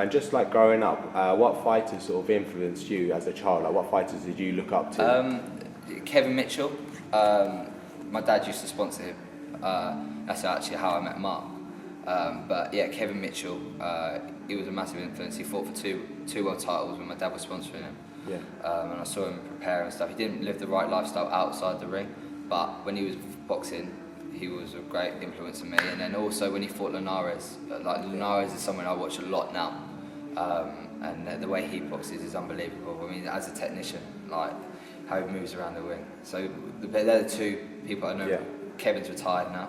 And just like growing up, what fighters sort of influenced you as a child? Like what fighters did you look up to? Kevin Mitchell. My dad used to sponsor him. That's actually how I met Mark. But yeah, Kevin Mitchell, he was a massive influence. He fought for two world titles when my dad was sponsoring him. Yeah. And I saw him prepare and stuff. He didn't live the right lifestyle outside the ring, but when he was boxing, he was a great influence on me. And then also when he fought Linares, Linares is someone I watch a lot now. And the way he boxes is unbelievable. I mean, as a technician, like how he moves around the ring. So they're the two people I know. Yeah. Kevin's retired now,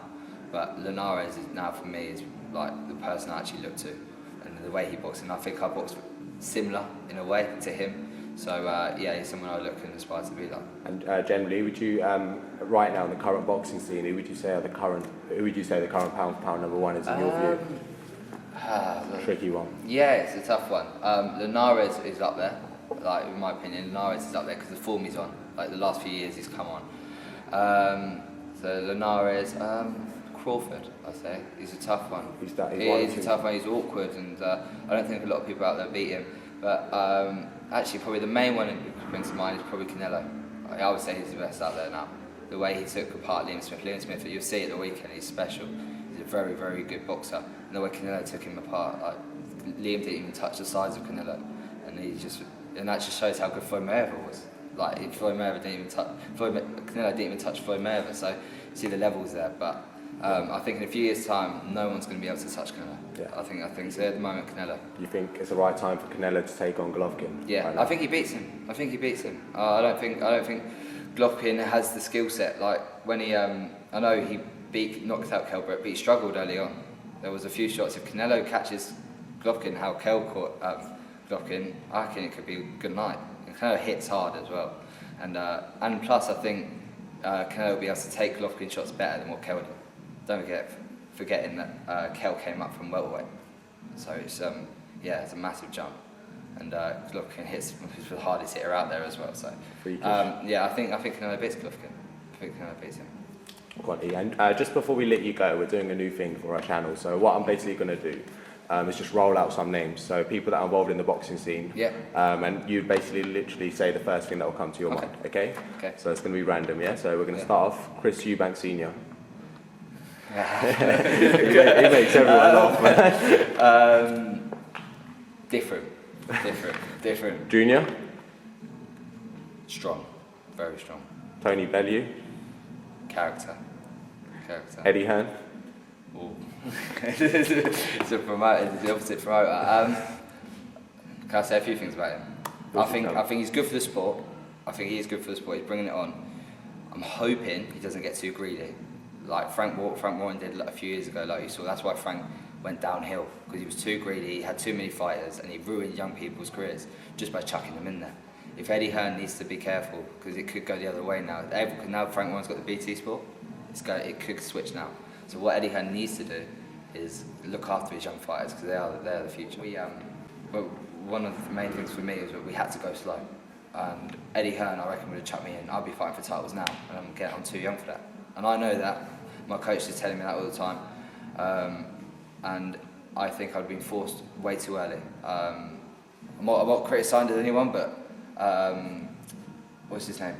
but Linares is now for me is like the person I actually look to, and the way he boxes. And I think I box similar in a way to him. So yeah, he's someone I look and aspire to be like. And generally, would you right now in the current boxing scene, who would you say the current pound for pound number one is in your view? Tricky one. Yeah, it's a tough one. Linares is up there. Like in my opinion, Linares is up there because the form he's on. Like the last few years, he's come on. So Linares, Crawford, I say, he's a tough one. He's a tough one. He's awkward, and I don't think a lot of people out there beat him. But actually, probably the main one that brings to mind is probably Canelo. I would say he's the best out there now. The way he took apart Liam Smith, you'll see it the weekend. He's special. He's a very, very good boxer. And the way Canelo took him apart, like Liam didn't even touch the size of Canelo, and that just shows how good Floyd Mayweather was. Like Canelo didn't even touch Floyd Mayweather. So you see the levels there. But I think in a few years' time, no one's going to be able to touch Canelo. Yeah. I think so. At the moment, Canelo. You think it's the right time for Canelo to take on Golovkin? Yeah, right I think he beats him. I don't think Golovkin has the skill set. Like when he, I know he knocked out Kell, but he struggled early on. There was a few shots. If Canelo catches Golovkin, how Kell caught Golovkin, I reckon it could be a good night. And Canelo hits hard as well, and plus I think Canelo will be able to take Golovkin shots better than what Kell did. Don't forgetting that Kell came up from welterweight, so it's it's a massive jump, and Golovkin he's the hardest hitter out there as well. So I think Canelo beats Golovkin. I think Canelo beats him. And just before we let you go, we're doing a new thing for our channel. So what I'm basically going to do is just roll out some names. So people that are involved in the boxing scene. Yeah. And you basically literally say the first thing that will come to your mind. Okay. Okay. So it's going to be random. Yeah. So we're going to start off. Chris Eubank Senior. He makes everyone laugh. Different. Junior. Strong. Very strong. Tony Bellew. Character. Eddie Hearn. It's a promoter. It's the opposite promoter. Can I say a few things about him? I think he's good for the sport. I think he is good for the sport. He's bringing it on. I'm hoping he doesn't get too greedy. Like Frank Warren did a few years ago, like you saw. That's why Frank went downhill, because he was too greedy. He had too many fighters, and he ruined young people's careers just by chucking them in there. If Eddie Hearn needs to be careful, because it could go the other way now. Now Frank Warren's got the BT sport. It could switch now. So what Eddie Hearn needs to do is look after his young fighters, because they're the future. One of the main things for me is that we had to go slow. And Eddie Hearn, I reckon, would have chucked me in. I'll be fighting for titles now, and I'm too young for that. And I know that. My coach is telling me that all the time. And I think I've been forced way too early. I'm not criticising anyone, but what's his name?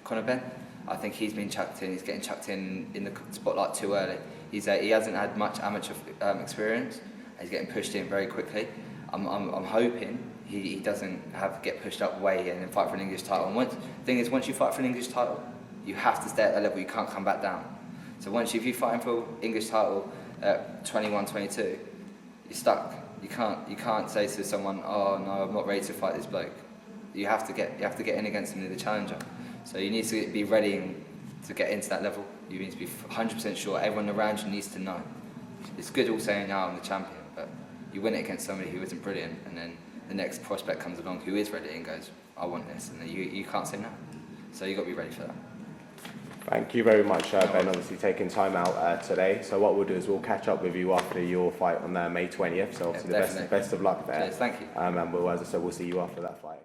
Conor Ben. I think he's been chucked in. He's getting chucked in the spotlight too early. He hasn't had much amateur experience. He's getting pushed in very quickly. I'm hoping he doesn't get pushed up way and then fight for an English title. And the thing is, once you fight for an English title, you have to stay at that level. You can't come back down. So if you're fighting for English title at 21, 22, you're stuck. You can't say to someone, "Oh no, I'm not ready to fight this bloke." You have to get in against him in the challenger. So you need to be ready to get into that level. You need to be 100% sure. Everyone around you needs to know. It's good all saying, "Oh, I'm the champion," but you win it against somebody who isn't brilliant, and then the next prospect comes along who is ready and goes, "I want this," and then you can't say no. So you've got to be ready for that. Thank you very much, Ben, obviously taking time out today. So what we'll do is we'll catch up with you after your fight on May 20th. So obviously the best of luck there. Cheers, thank you. And as I said, we'll see you after that fight.